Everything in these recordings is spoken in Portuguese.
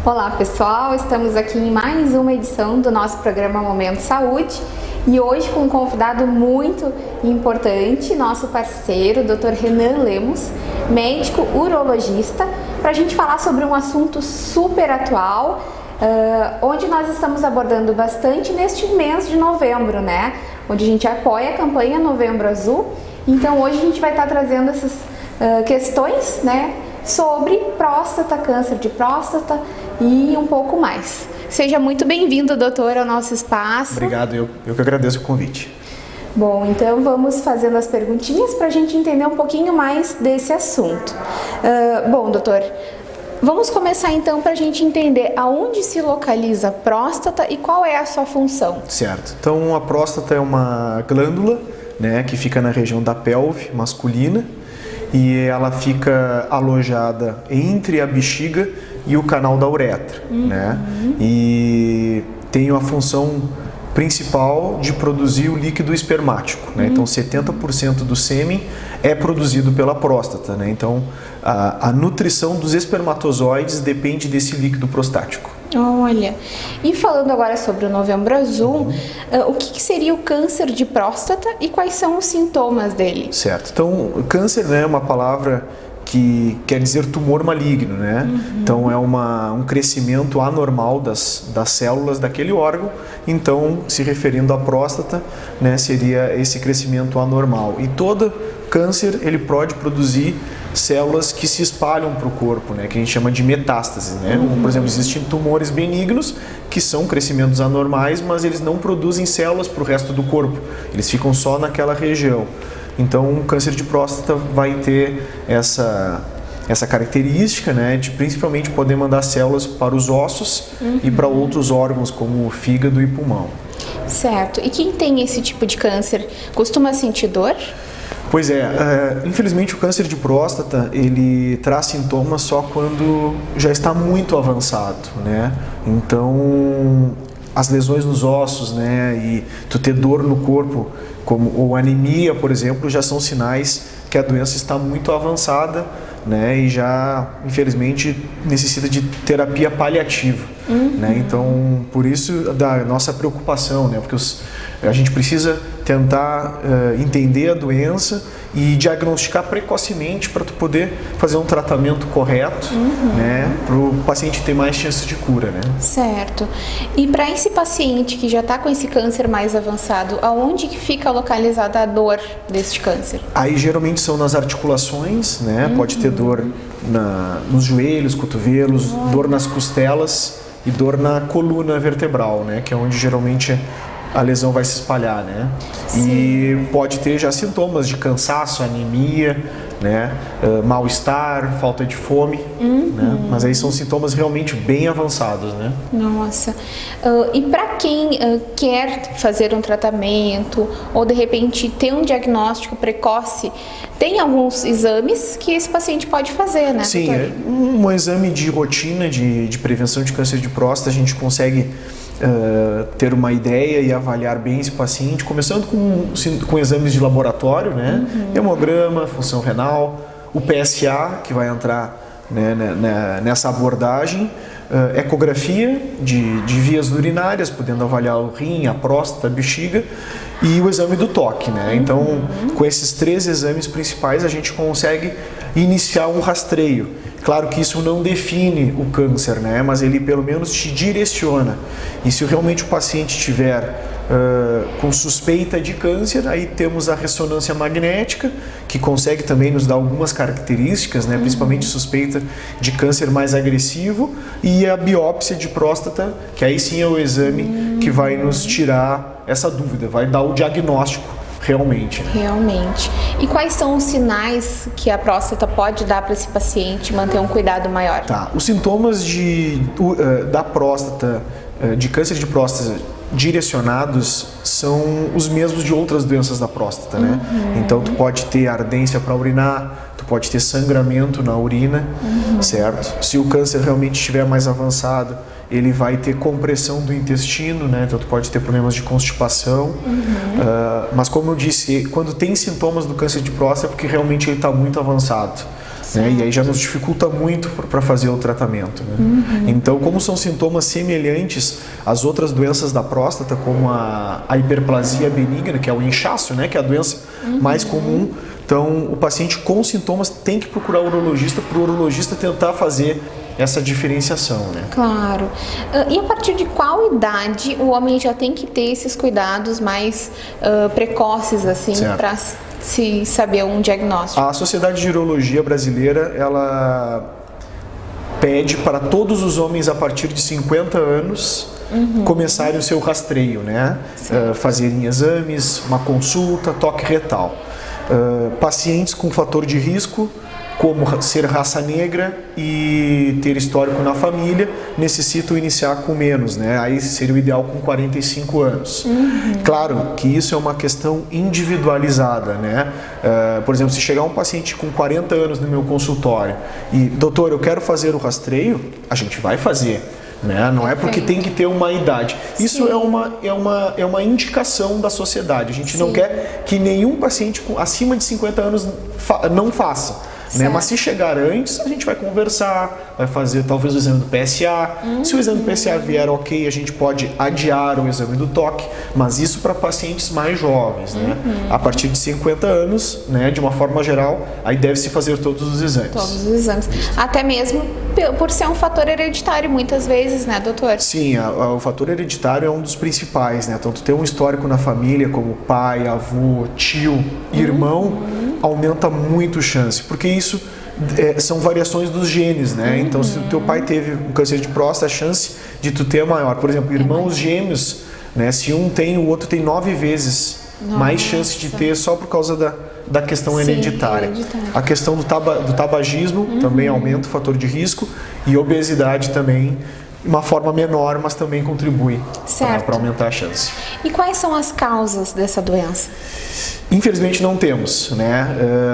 Olá pessoal, estamos aqui em mais uma edição do nosso programa Momento Saúde e hoje com um convidado muito importante, nosso parceiro, Dr. Renan Lemos, médico urologista, para a gente falar sobre um assunto super atual, onde nós estamos abordando bastante neste mês de novembro, né? Onde a gente apoia a campanha Novembro Azul. Então hoje a gente vai estar trazendo essas questões, né, sobre próstata, câncer de próstata e um pouco mais. Seja muito bem-vindo, doutor, ao nosso espaço. Obrigado, eu que agradeço o convite. Bom, então vamos fazendo as perguntinhas para a gente entender um pouquinho mais desse assunto. Bom, doutor, vamos começar então para a gente entender aonde se localiza a próstata e qual é a sua função. Certo. Então, a próstata é uma glândula, né, que fica na região da pelve masculina e ela fica alojada entre a bexiga e o canal da uretra, né? E tem a função principal de produzir o líquido espermático, né? Então 70% do sêmen é produzido pela próstata, né? Então a nutrição dos espermatozoides depende desse líquido prostático. Olha, e falando agora sobre o Novembro Azul, o que seria o câncer de próstata e quais são os sintomas dele? Certo, então câncer, né, é uma palavra que quer dizer tumor maligno, né? Então é um crescimento anormal das células daquele órgão. Então, se referindo à próstata, né, seria esse crescimento anormal. E todo câncer ele pode produzir células que se espalham para o corpo, né, que a gente chama de metástase, né? Por exemplo, existem tumores benignos que são crescimentos anormais, mas eles não produzem células para o resto do corpo. Eles ficam só naquela região. Então, o câncer de próstata vai ter essa característica, né, de principalmente poder mandar células para os ossos e para outros órgãos, como o fígado e pulmão. Certo. E quem tem esse tipo de câncer costuma sentir dor? Pois é, infelizmente o câncer de próstata, ele traz sintomas só quando já está muito avançado, né? Então, as lesões nos ossos, né, e tu ter dor no corpo, ou anemia, por exemplo, já são sinais que a doença está muito avançada, né, e já, infelizmente, necessita de terapia paliativa, né? Então, por isso da nossa preocupação, né, porque a gente precisa tentar entender a doença e diagnosticar precocemente para tu poder fazer um tratamento correto, né, para o paciente ter mais chances de cura, né? Certo. E para esse paciente que já está com esse câncer mais avançado, aonde que fica localizada a dor deste câncer? Aí geralmente são nas articulações, né? Pode ter dor nos joelhos, cotovelos, dor nas costelas e dor na coluna vertebral, né? Que é onde geralmente a lesão vai se espalhar, né? Sim. E pode ter já sintomas de cansaço, anemia, né? Mal-estar, falta de fome, né? Mas aí são sintomas realmente bem avançados, né? Nossa. E para quem quer fazer um tratamento ou de repente ter um diagnóstico precoce, tem alguns exames que esse paciente pode fazer, né? Sim, um exame de rotina de prevenção de câncer de próstata, a gente consegue ter uma ideia e avaliar bem esse paciente, começando com exames de laboratório, né? Hemograma, função renal, o PSA, que vai entrar, né, nessa abordagem, ecografia de vias urinárias, podendo avaliar o rim, a próstata, a bexiga, e o exame do toque, né? Então, com esses 3 exames principais, a gente consegue iniciar um rastreio. Claro que isso não define o câncer, né? Mas ele pelo menos te direciona. E se realmente o paciente tiver com suspeita de câncer, aí temos a ressonância magnética, que consegue também nos dar algumas características, né? Principalmente suspeita de câncer mais agressivo, e a biópsia de próstata, que aí sim é o exame que vai nos tirar essa dúvida, vai dar o diagnóstico realmente. Realmente. E quais são os sinais que a próstata pode dar para esse paciente manter um cuidado maior? Tá. Os sintomas da próstata, de câncer de próstata direcionados, são os mesmos de outras doenças da próstata, né? Então tu pode ter ardência para urinar, tu pode ter sangramento na urina, certo? Se o câncer realmente estiver mais avançado, ele vai ter compressão do intestino, né? Então tu pode ter problemas de constipação. Mas como eu disse, quando tem sintomas do câncer de próstata é porque realmente ele está muito avançado. né? E aí já nos dificulta muito para fazer o tratamento, né? Então, como são sintomas semelhantes às outras doenças da próstata, como a hiperplasia benigna, que é o inchaço, né? Que é a doença mais comum. Então, o paciente com sintomas tem que procurar o urologista, para o urologista tentar fazer essa diferenciação, né? Claro. E a partir de qual idade o homem já tem que ter esses cuidados mais precoces, assim, para se saber um diagnóstico? A Sociedade de Urologia Brasileira, ela pede para todos os homens a partir de 50 anos começarem o seu rastreio, né? Fazerem exames, uma consulta, toque retal. Pacientes com fator de risco, como ser raça negra e ter histórico na família, necessitam iniciar com menos, né? Aí seria o ideal com 45 anos. Claro que isso é uma questão individualizada, né? Por exemplo, se chegar um paciente com 40 anos no meu consultório e, doutor, eu quero fazer o rastreio, a gente vai fazer. Né? Não é porque tem que ter uma idade. Isso é uma indicação da sociedade. A gente não quer que nenhum paciente acima de 50 anos não faça. Né? Mas se chegar antes, a gente vai conversar, vai fazer talvez o exame do PSA. Se o exame do PSA vier ok, a gente pode adiar o exame do toque, mas isso para pacientes mais jovens. Né? A partir de 50 anos, né, de uma forma geral, aí deve-se fazer todos os exames. Todos os exames. Até mesmo por ser um fator hereditário, muitas vezes, né, doutor? Sim, o fator hereditário é um dos principais, né? Então, tu ter um histórico na família, como pai, avô, tio, irmão, aumenta muito a chance, porque isso são variações dos genes, né? Então, se o teu pai teve um câncer de próstata, a chance de tu ter é maior. Por exemplo, irmãos gêmeos, né? Se um tem, o outro tem 9 vezes mais chance de ter só por causa da questão hereditária. A questão do tabagismo também aumenta o fator de risco, e obesidade também, de uma forma menor, mas também contribui para aumentar a chance. E quais são as causas dessa doença? Infelizmente não temos, né?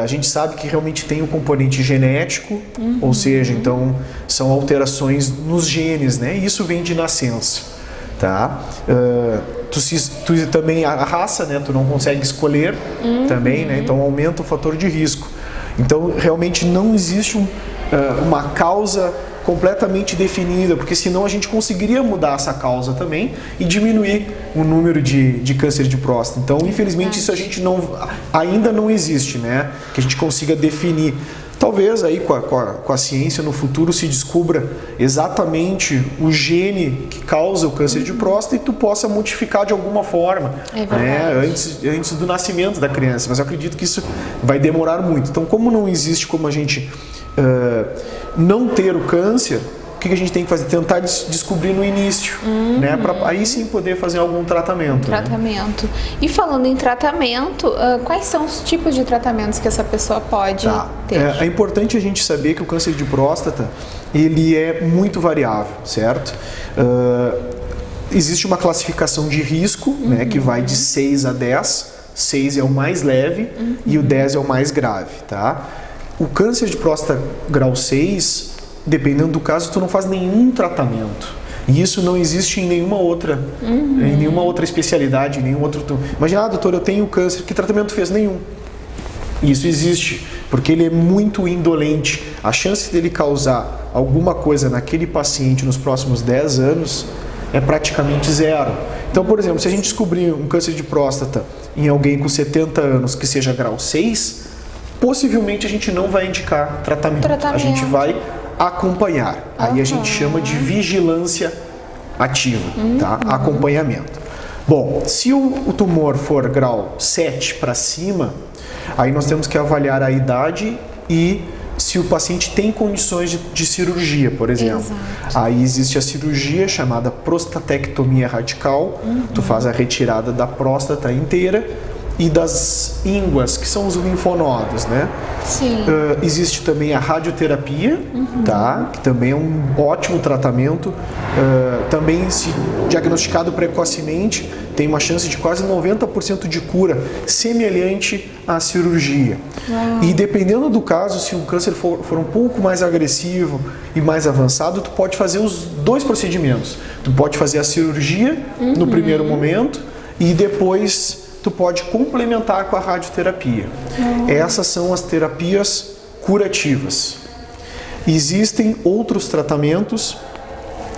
A gente sabe que realmente tem um componente genético, ou seja, então são alterações nos genes, né? E isso vem de nascença, tá? Tu também a raça, né? Tu não consegue escolher também, né? Então aumenta o fator de risco. Então realmente não existe uma causa completamente definida, porque senão a gente conseguiria mudar essa causa também e diminuir o número de câncer de próstata. Então, infelizmente, isso a gente ainda não existe, né? Que a gente consiga definir. Talvez aí com a ciência no futuro se descubra exatamente o gene que causa o câncer de próstata e tu possa modificar de alguma forma, né? Antes do nascimento da criança. Mas eu acredito que isso vai demorar muito. Então, como não existe como a gente não ter o câncer, o que a gente tem que fazer? Tentar descobrir no início, né? Para aí sim poder fazer algum tratamento. Tratamento. Né? E falando em tratamento, quais são os tipos de tratamentos que essa pessoa pode ter? É importante a gente saber que o câncer de próstata, ele é muito variável, certo? Existe uma classificação de risco, né, que vai de 6 a 10. 6 é o mais leve e o 10 é o mais grave, tá? O câncer de próstata grau 6, dependendo do caso, tu não faz nenhum tratamento. E isso não existe em nenhuma outra, especialidade, em nenhum outro... Imagina, doutor, eu tenho câncer, que tratamento fez? Nenhum. Isso existe, porque ele é muito indolente. A chance dele causar alguma coisa naquele paciente nos próximos 10 anos é praticamente zero. Então, por exemplo, se a gente descobrir um câncer de próstata em alguém com 70 anos que seja grau 6, possivelmente a gente não vai indicar tratamento. A gente vai acompanhar. Aí a gente chama de vigilância ativa, tá? Acompanhamento. Bom, se o tumor for grau 7 para cima, aí nós temos que avaliar a idade e se o paciente tem condições de cirurgia, por exemplo. Aí existe a cirurgia chamada prostatectomia radical. Tu faz a retirada da próstata inteira e das ínguas, que são os linfonodos, né? Sim. Existe também a radioterapia, tá? Que também é um ótimo tratamento. Também, se diagnosticado precocemente, tem uma chance de quase 90% de cura, semelhante à cirurgia. E dependendo do caso, se o câncer for um pouco mais agressivo e mais avançado, tu pode fazer os 2 procedimentos. Tu pode fazer a cirurgia no primeiro momento e depois tu pode complementar com a radioterapia. Essas são as terapias curativas. Existem outros tratamentos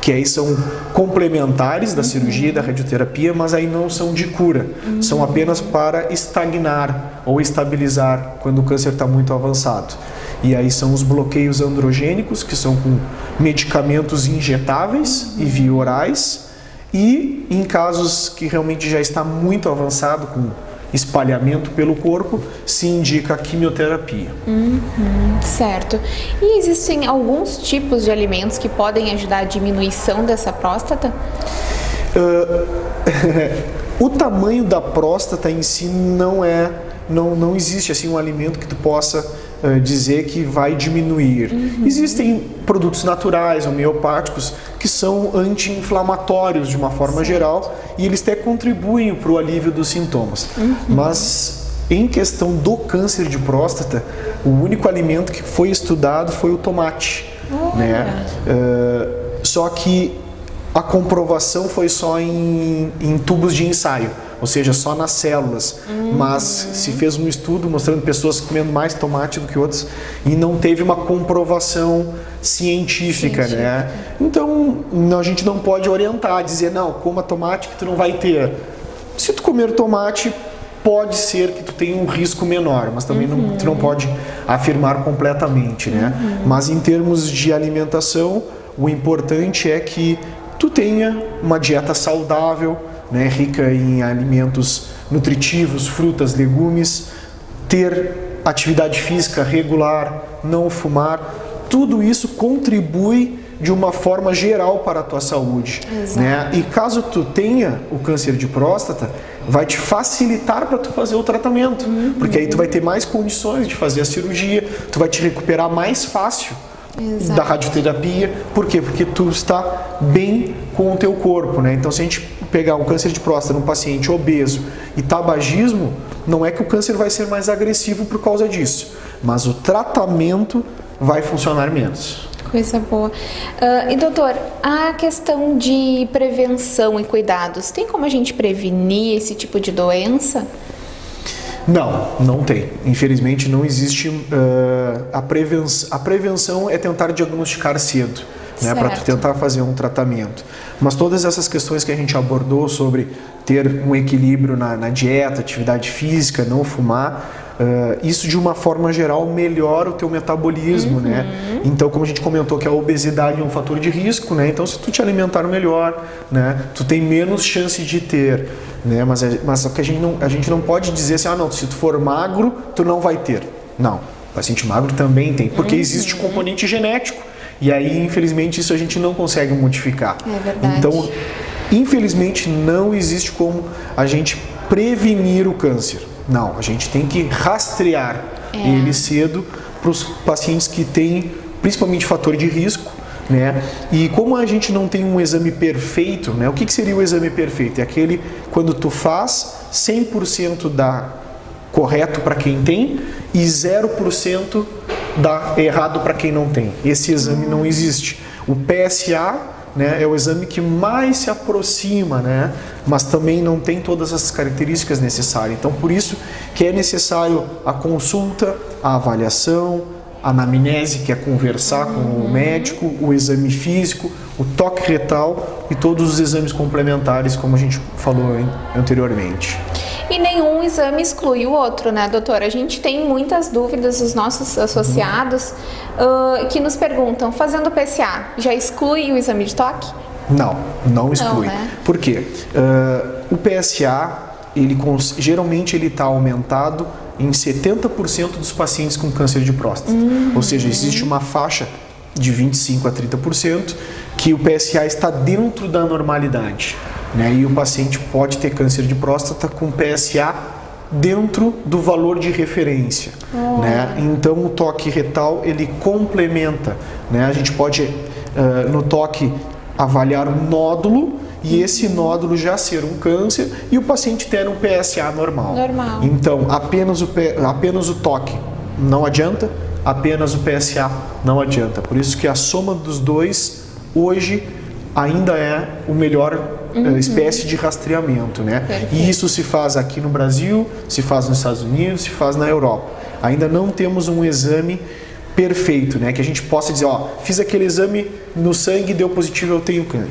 que aí são complementares da cirurgia e da radioterapia, mas aí não são de cura, são apenas para estagnar ou estabilizar quando o câncer está muito avançado. E aí são os bloqueios androgênicos, que são com medicamentos injetáveis e via orais, e em casos que realmente já está muito avançado, com espalhamento pelo corpo, se indica a quimioterapia. Certo. E existem alguns tipos de alimentos que podem ajudar a diminuição dessa próstata? O tamanho da próstata em si não existe assim um alimento que tu possa dizer que vai diminuir. Existem produtos naturais, homeopáticos, que são anti-inflamatórios de uma forma geral, e eles até contribuem para o alívio dos sintomas. Mas em questão do câncer de próstata, o único alimento que foi estudado foi o tomate, né? Só que a comprovação foi só em tubos de ensaio, ou seja, só nas células. Mas se fez um estudo mostrando pessoas comendo mais tomate do que outras e não teve uma comprovação científica, né? Então, a gente não pode orientar, dizer, não, coma tomate que tu não vai ter. Se tu comer tomate, pode ser que tu tenha um risco menor, mas também tu não pode afirmar completamente, né? Mas em termos de alimentação, o importante é que tu tenha uma dieta saudável, né, rica em alimentos nutritivos, frutas, legumes, ter atividade física regular, não fumar, tudo isso contribui de uma forma geral para a tua saúde, né? E caso tu tenha o câncer de próstata, vai te facilitar para tu fazer o tratamento, porque aí tu vai ter mais condições de fazer a cirurgia, tu vai te recuperar mais fácil da radioterapia. Por quê? Porque tu está bem com o teu corpo, né? Então, se a gente pegar um câncer de próstata num paciente obeso e tabagismo, não é que o câncer vai ser mais agressivo por causa disso, mas o tratamento vai funcionar menos. Coisa boa. E doutor, a questão de prevenção e cuidados, tem como a gente prevenir esse tipo de doença? Não tem. Infelizmente não existe a prevenção é tentar diagnosticar cedo, né, para tu tentar fazer um tratamento. Mas todas essas questões que a gente abordou sobre ter um equilíbrio na dieta, atividade física, não fumar, isso de uma forma geral melhora o teu metabolismo, né? Então, como a gente comentou que a obesidade é um fator de risco, né? Então, se tu te alimentar melhor, né, tu tem menos chance de ter, né? Mas que a gente não pode dizer assim, não, se tu for magro, tu não vai ter. Não, o paciente magro também tem, porque existe o componente genético. E aí, infelizmente, isso a gente não consegue modificar. É verdade. Então, infelizmente, não existe como a gente prevenir o câncer. Não, a gente tem que rastrear ele cedo para os pacientes que têm, principalmente, fator de risco, né? E como a gente não tem um exame perfeito, né? O que seria o exame perfeito? É aquele quando tu faz 100% dá correto para quem tem e 0% dá errado para quem não tem. Esse exame não existe. O PSA, né, é o exame que mais se aproxima, né, mas também não tem todas as características necessárias. Então, por isso que é necessário a consulta, a avaliação, a anamnese, que é conversar com o médico, o exame físico, o toque retal e todos os exames complementares, como a gente falou anteriormente. E nenhum exame exclui o outro, né, doutora? A gente tem muitas dúvidas dos nossos associados que nos perguntam, fazendo PSA, já exclui o exame de toque? Não exclui. Não, né? Por quê? O PSA, geralmente ele está aumentado em 70% dos pacientes com câncer de próstata. Ou seja, existe uma faixa de 25% a 30% que o PSA está dentro da normalidade, né? E o paciente pode ter câncer de próstata com PSA dentro do valor de referência, né? Então o toque retal ele complementa, né? A gente pode no toque avaliar um nódulo e esse nódulo já ser um câncer e o paciente ter um PSA normal. Então apenas o toque não adianta, apenas o PSA não adianta. Por isso que a soma dos dois hoje ainda é o melhor espécie de rastreamento, né? Perfeito. E isso se faz aqui no Brasil, se faz nos Estados Unidos, se faz na Europa. Ainda não temos um exame perfeito, né? Que a gente possa dizer, ó, fiz aquele exame no sangue, deu positivo, eu tenho câncer.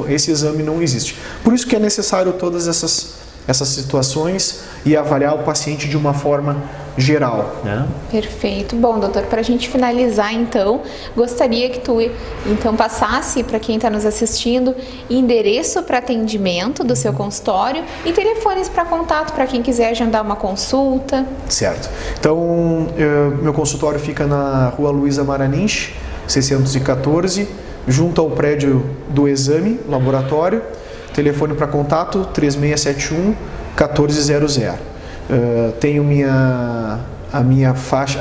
Esse exame não existe. Por isso que é necessário todas essas situações e avaliar o paciente de uma forma geral, né? Perfeito. Bom, doutor, para a gente finalizar, então, gostaria que tu, então, passasse para quem está nos assistindo endereço para atendimento do seu consultório e telefones para contato para quem quiser agendar uma consulta. Certo. Então, meu consultório fica na Rua Luiza Maranich, 614, junto ao prédio do exame, laboratório. Telefone para contato 3671-1400. Tenho a minha faixa,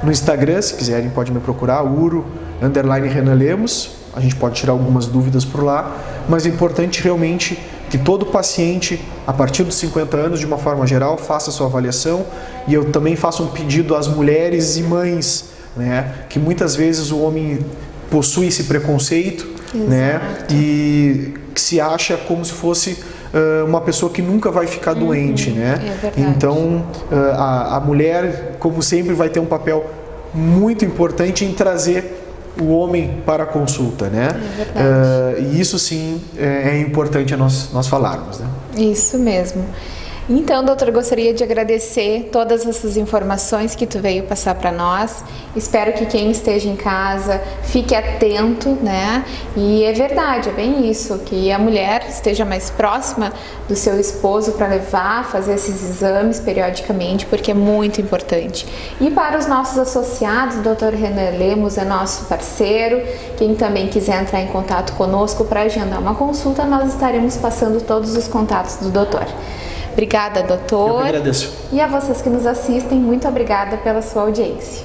no Instagram, se quiserem pode me procurar, uro_Renan Lemos. A gente pode tirar algumas dúvidas por lá, mas é importante realmente que todo paciente, a partir dos 50 anos, de uma forma geral, faça a sua avaliação. E eu também faço um pedido às mulheres e mães, né, que muitas vezes o homem possui esse preconceito, né, e que se acha como se fosse uma pessoa que nunca vai ficar doente, né? É verdade. Então, a mulher, como sempre, vai ter um papel muito importante em trazer o homem para a consulta, né? É verdade. E isso sim é importante nós falarmos, né? Isso mesmo. Então, doutor, gostaria de agradecer todas essas informações que tu veio passar para nós. Espero que quem esteja em casa fique atento, né? E é verdade, é bem isso, que a mulher esteja mais próxima do seu esposo para levar, fazer esses exames periodicamente, porque é muito importante. E para os nossos associados, o doutor Renan Lemos é nosso parceiro. Quem também quiser entrar em contato conosco para agendar uma consulta, nós estaremos passando todos os contatos do doutor. Obrigada, doutor. Eu que agradeço. E a vocês que nos assistem, muito obrigada pela sua audiência.